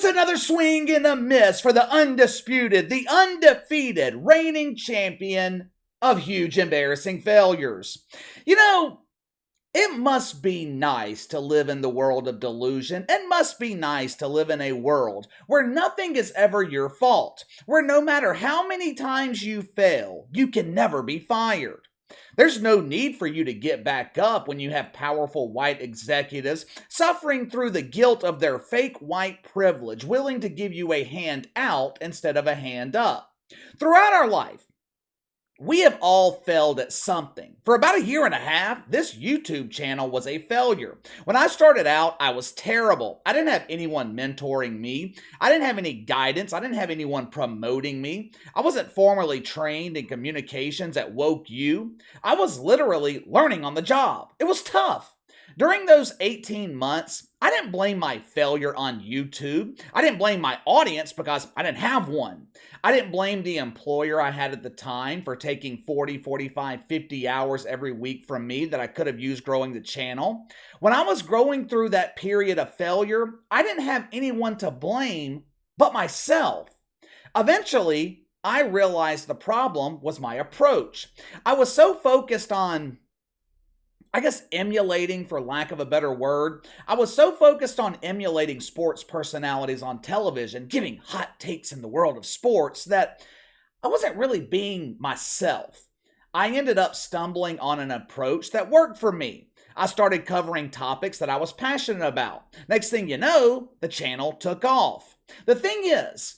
It's another swing and a miss for the undisputed, the undefeated, reigning champion of huge embarrassing failures. You know, it must be nice to live in the world of delusion. It must be nice to live in a world where nothing is ever your fault, where no matter how many times you fail, you can never be fired. There's no need for you to get back up when you have powerful white executives suffering through the guilt of their fake white privilege, willing to give you a hand out instead of a hand up. Throughout our life, we have all failed at something. For about a year and a half, this YouTube channel was a failure. When I started out, I was terrible. I didn't have anyone mentoring me. I didn't have any guidance. I didn't have anyone promoting me. I wasn't formally trained in communications at Woke U. I was literally learning on the job. It was tough. During those 18 months, I didn't blame my failure on YouTube. I didn't blame my audience because I didn't have one. I didn't blame the employer I had at the time for taking 40, 45, 50 hours every week from me that I could have used growing the channel. When I was growing through that period of failure, I didn't have anyone to blame but myself. Eventually, I realized the problem was my approach. I was so focused on emulating, for lack of a better word. I was so focused on emulating sports personalities on television, giving hot takes in the world of sports, that I wasn't really being myself. I ended up stumbling on an approach that worked for me. I started covering topics that I was passionate about. Next thing you know, the channel took off. The thing is,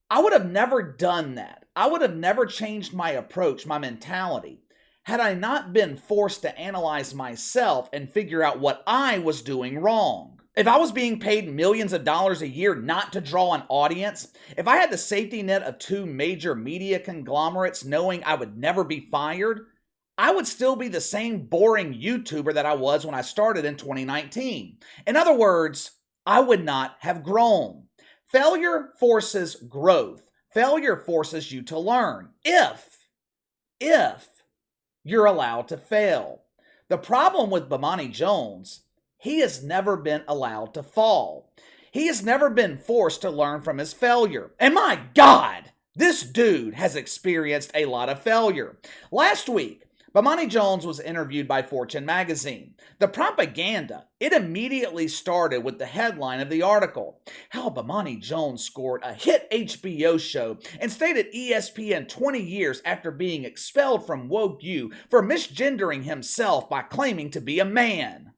I would have never done that. I would have never changed my approach, my mentality, had I not been forced to analyze myself and figure out what I was doing wrong. If I was being paid millions of dollars a year not to draw an audience, if I had the safety net of two major media conglomerates knowing I would never be fired, I would still be the same boring YouTuber that I was when I started in 2019. In other words, I would not have grown. Failure forces growth. Failure forces you to learn. If you're allowed to fail. The problem with Bomani Jones, he has never been allowed to fall. He has never been forced to learn from his failure. And my God, this dude has experienced a lot of failure. Last week, Bomani Jones was interviewed by Fortune Magazine. The propaganda, it immediately started with the headline of the article, how Bomani Jones scored a hit HBO show and stayed at ESPN 20 years after being expelled from Woke U for misgendering himself by claiming to be a man.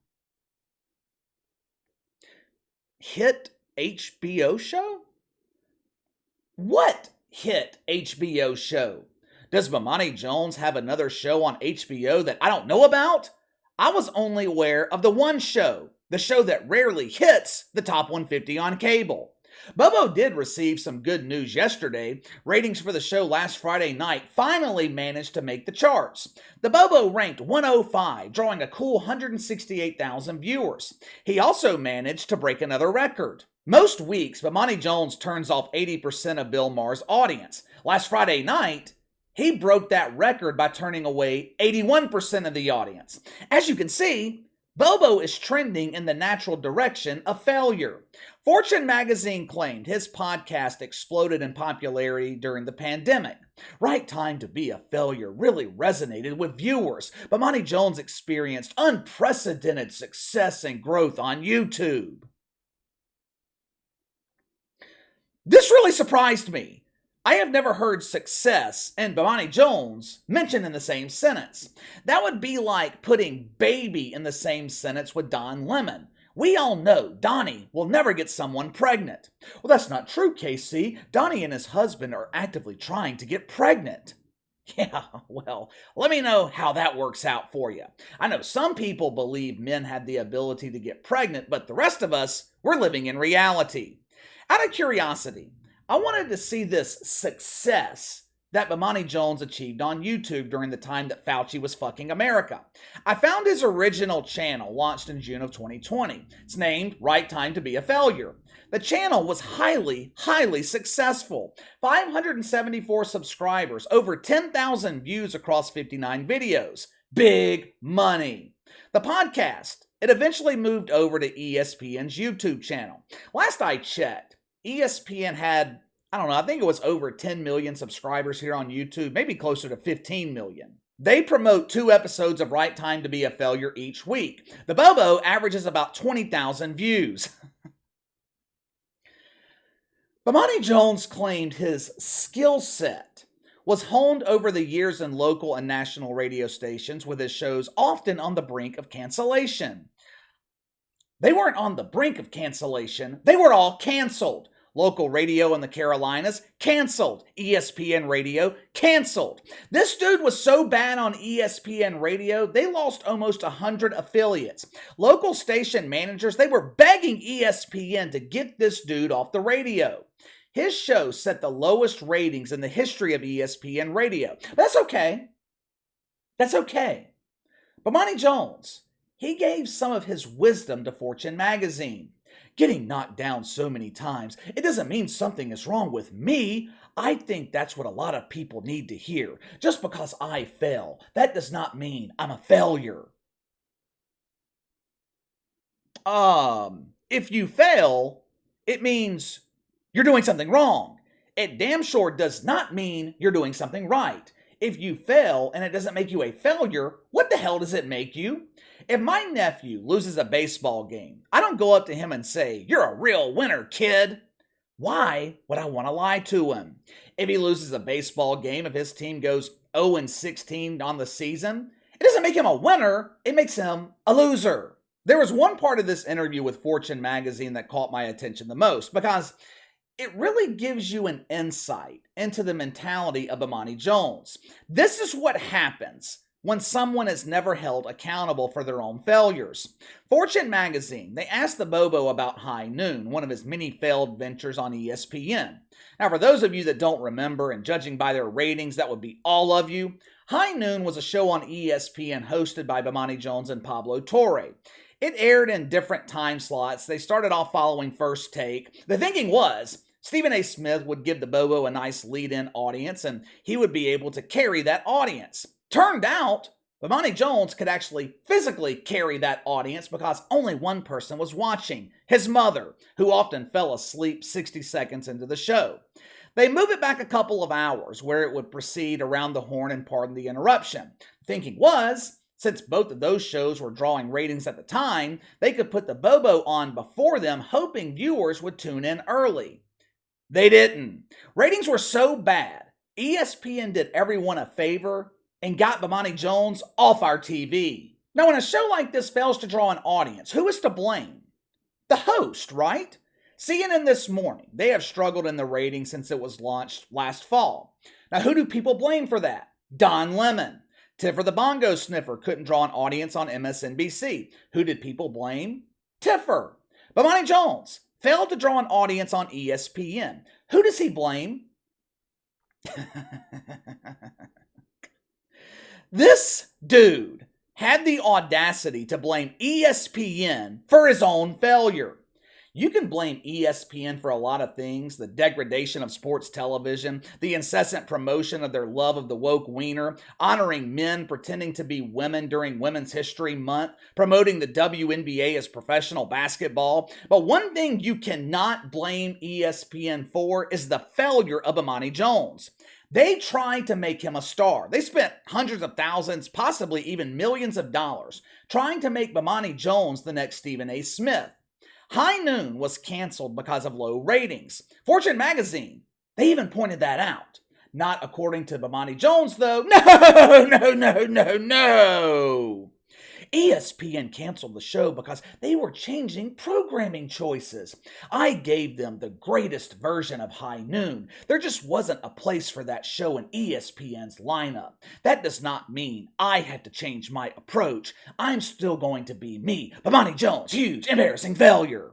Hit HBO show? What hit HBO show? Does Bomani Jones have another show on HBO that I don't know about? I was only aware of the one show, the show that rarely hits the top 150 on cable. Bobo did receive some good news yesterday. Ratings for the show last Friday night finally managed to make the charts. The Bobo ranked 105, drawing a cool 168,000 viewers. He also managed to break another record. Most weeks, Bomani Jones turns off 80% of Bill Maher's audience. Last Friday night, he broke that record by turning away 81% of the audience. As you can see, Bobo is trending in the natural direction of failure. Fortune Magazine claimed his podcast exploded in popularity during the pandemic. Right time to be a failure really resonated with viewers. Bomani Jones experienced unprecedented success and growth on YouTube. This really surprised me. I have never heard success and Bomani Jones mentioned in the same sentence. That would be like putting baby in the same sentence with Don Lemon. We all know Donnie will never get someone pregnant. Well, that's not true, KC. Donnie and his husband are actively trying to get pregnant. Yeah, well, let me know how that works out for you. I know some people believe men have the ability to get pregnant, but the rest of us, we're living in reality. Out of curiosity, I wanted to see this success that Bomani Jones achieved on YouTube during the time that Fauci was fucking America. I found his original channel, launched in June of 2020. It's named Right Time to Be a Failure. The channel was highly successful. 574 subscribers, over 10,000 views across 59 videos. Big money. The podcast, it eventually moved over to ESPN's YouTube channel. Last I checked, ESPN had, I don't know, I think it was over 10 million subscribers here on YouTube, maybe closer to 15 million. They promote 2 episodes of Right Time to Be a Failure each week. The Bobo averages about 20,000 views. Bomani Jones claimed his skill set was honed over the years in local and national radio stations, with his shows often on the brink of cancellation. They weren't on the brink of cancellation, they were all canceled. Local radio in the Carolinas, canceled. ESPN Radio, canceled. This dude was so bad on ESPN Radio, they lost almost 100 affiliates. Local station managers, they were begging ESPN to get this dude off the radio. His show set the lowest ratings in the history of ESPN Radio. That's okay. That's okay. Bomani Jones, he gave some of his wisdom to Fortune Magazine. Getting knocked down so many times, it doesn't mean something is wrong with me. I think that's what a lot of people need to hear. Just because I fail, that does not mean I'm a failure. If you fail, it means you're doing something wrong. It damn sure does not mean you're doing something right. If you fail and it doesn't make you a failure, what the hell does it make you? If my nephew loses a baseball game, I don't go up to him and say, "You're a real winner, kid." Why would I want to lie to him? If he loses a baseball game, if his team goes 0-16 on the season, it doesn't make him a winner, it makes him a loser. There was one part of this interview with Fortune Magazine that caught my attention the most, because it really gives you an insight into the mentality of Bomani Jones. This is what happens when someone is never held accountable for their own failures. Fortune Magazine, they asked the Bobo about High Noon, one of his many failed ventures on ESPN. Now, for those of you that don't remember, and judging by their ratings, that would be all of you, High Noon was a show on ESPN hosted by Bomani Jones and Pablo Torre. It aired in different time slots. They started off following First Take. The thinking was Stephen A. Smith would give the Bobo a nice lead-in audience, and he would be able to carry that audience. Turned out, Bomani Jones could actually physically carry that audience because only one person was watching, his mother, who often fell asleep 60 seconds into the show. They move it back a couple of hours, where it would proceed around the horn and pardon the interruption. Thinking was, since both of those shows were drawing ratings at the time, they could put the Bobo on before them, hoping viewers would tune in early. They didn't. Ratings were so bad, ESPN did everyone a favor and got Bomani Jones off our TV. Now, when a show like this fails to draw an audience, who is to blame? The host, right? CNN This Morning, they have struggled in the ratings since it was launched last fall. Now, who do people blame for that? Don Lemon. Tiffer the Bongo Sniffer couldn't draw an audience on MSNBC. Who did people blame? Tiffer. Bomani Jones failed to draw an audience on ESPN. Who does he blame? This dude had the audacity to blame ESPN for his own failure. You can blame ESPN for a lot of things: the degradation of sports television, the incessant promotion of their love of the woke wiener, honoring men pretending to be women during Women's History Month, promoting the WNBA as professional basketball. But one thing you cannot blame ESPN for is the failure of Bomani Jones. They tried to make him a star. They spent hundreds of thousands, possibly even millions of dollars, trying to make Bomani Jones the next Stephen A. Smith. High Noon was canceled because of low ratings. Fortune Magazine, they even pointed that out. Not according to Bomani Jones, though. No. ESPN canceled the show because they were changing programming choices. I gave them the greatest version of High Noon. There just wasn't a place for that show in ESPN's lineup. That does not mean I had to change my approach. I'm still going to be me, Bomani Jones, huge, embarrassing failure.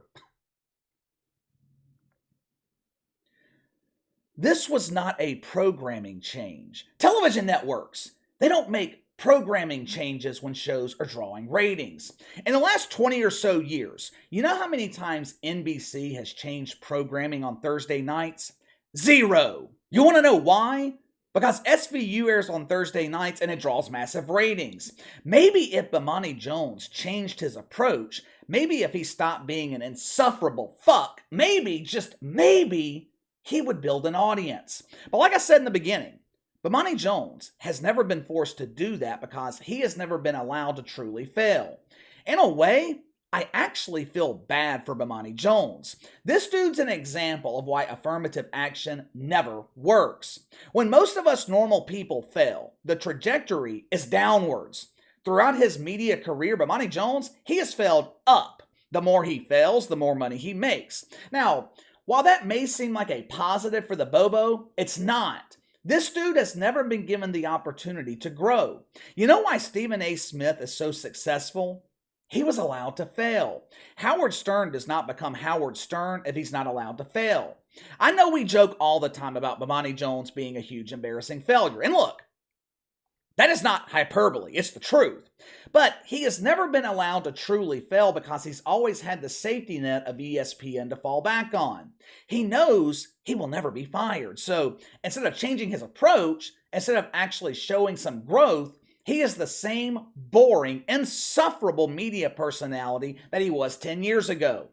This was not a programming change. Television networks, they don't make programming changes when shows are drawing ratings. In the last 20 or so years, you know how many times NBC has changed programming on Thursday nights? 0. You want to know why? Because SVU airs on Thursday nights and it draws massive ratings. Maybe if Bomani Jones changed his approach, maybe if he stopped being an insufferable fuck, maybe, just maybe, he would build an audience. But like I said in the beginning, Bomani Jones has never been forced to do that because he has never been allowed to truly fail. In a way, I actually feel bad for Bomani Jones. This dude's an example of why affirmative action never works. When most of us normal people fail, the trajectory is downwards. Throughout his media career, Bomani Jones, he has failed up. The more he fails, the more money he makes. Now, while that may seem like a positive for the Bobo, it's not. This dude has never been given the opportunity to grow. You know why Stephen A. Smith is so successful? He was allowed to fail. Howard Stern does not become Howard Stern if he's not allowed to fail. I know we joke all the time about Bomani Jones being a huge embarrassing failure. And look, that is not hyperbole, it's the truth. But he has never been allowed to truly fail because he's always had the safety net of ESPN to fall back on. He knows he will never be fired. So instead of changing his approach, instead of actually showing some growth, he is the same boring, insufferable media personality that he was 10 years ago.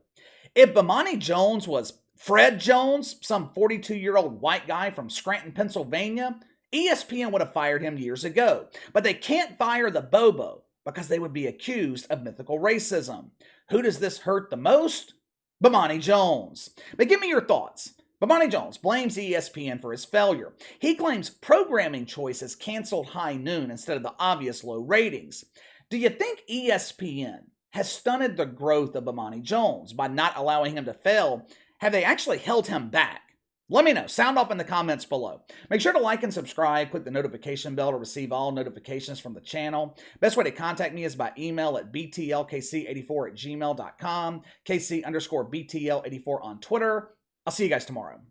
If Bomani Jones was Fred Jones, some 42-year-old white guy from Scranton, Pennsylvania, ESPN would have fired him years ago. But they can't fire the Bobo because they would be accused of mythical racism. Who does this hurt the most? Bomani Jones. But give me your thoughts. Bomani Jones blames ESPN for his failure. He claims programming choices canceled High Noon instead of the obvious low ratings. Do you think ESPN has stunted the growth of Bomani Jones by not allowing him to fail? Have they actually held him back? Let me know. Sound off in the comments below. Make sure to like and subscribe. Click the notification bell to receive all notifications from the channel. Best way to contact me is by email at btlkc84@gmail.com, KC_BTL84 on Twitter. I'll see you guys tomorrow.